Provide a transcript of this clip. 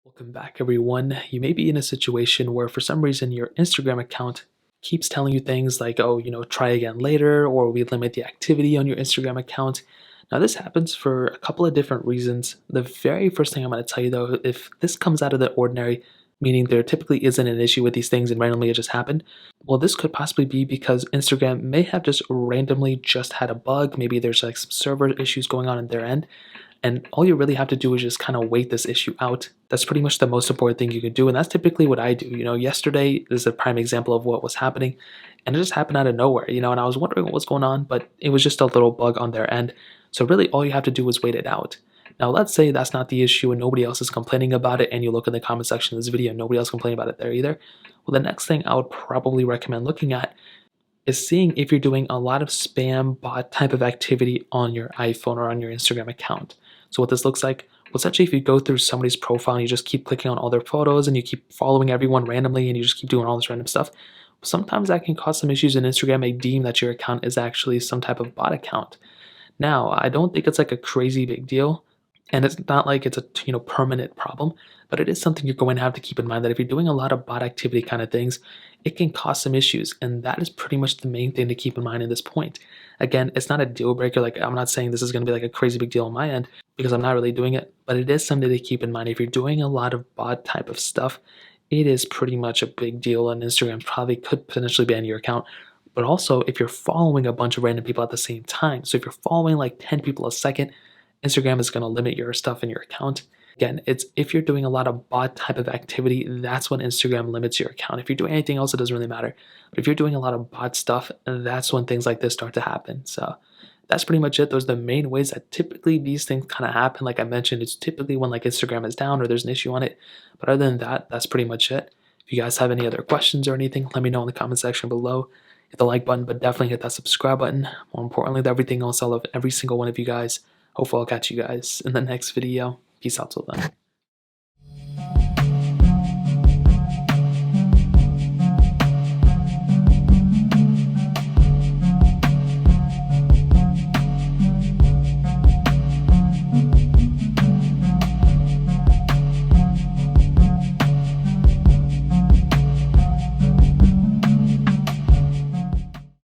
Welcome back, everyone. You may be in a situation where for some reason your Instagram account keeps telling you things like, oh, try again later, or we limit the activity on your Instagram account. Now, this happens for a couple of different reasons. The very first thing I'm going to tell you, though, if this comes out of the ordinary, meaning there typically isn't an issue with these things and randomly it just happened, well, this could possibly be because Instagram may have just randomly just had a bug. Maybe there's like some server issues going on their end. And all you really have to do is just kind of wait this issue out. That's pretty much the most important thing you can do. And that's typically what I do. Yesterday is a prime example of what was happening. And it just happened out of nowhere, and I was wondering what was going on, but it was just a little bug on their end. So really all you have to do is wait it out. Now let's say that's not the issue and nobody else is complaining about it, and you look in the comment section of this video and nobody else complaining about it there either. Well, the next thing I would probably recommend looking at is seeing if you're doing a lot of spam bot type of activity on your iPhone or on your Instagram account. So what this looks like, well, essentially if you go through somebody's profile and you just keep clicking on all their photos and you keep following everyone randomly and you just keep doing all this random stuff, sometimes that can cause some issues, and Instagram may deem that your account is actually some type of bot account. Now, I don't think it's like a crazy big deal, and it's not like it's a permanent problem, but it is something you're going to have to keep in mind that if you're doing a lot of bot activity kind of things, it can cause some issues, and that is pretty much the main thing to keep in mind at this point. Again, it's not a deal breaker. Like, I'm not saying this is going to be like a crazy big deal on my end because I'm not really doing it, but it is something to keep in mind. If you're doing a lot of bot type of stuff, it is pretty much a big deal, and Instagram probably could potentially ban your account. But also, if you're following a bunch of random people at the same time, so if you're following like 10 people a second, Instagram is going to limit your stuff in your account. Again, it's if you're doing a lot of bot type of activity, that's when Instagram limits your account. If you're doing anything else, it doesn't really matter. But if you're doing a lot of bot stuff, that's when things like this start to happen. So that's pretty much it. Those are the main ways that typically these things kind of happen. Like I mentioned, it's typically when like Instagram is down or there's an issue on it. But other than that, that's pretty much it. If you guys have any other questions or anything, let me know in the comment section below. Hit the like button, but definitely hit that subscribe button. More importantly than everything else, I love every single one of you guys. Hopefully I'll catch you guys in the next video. Peace out till then.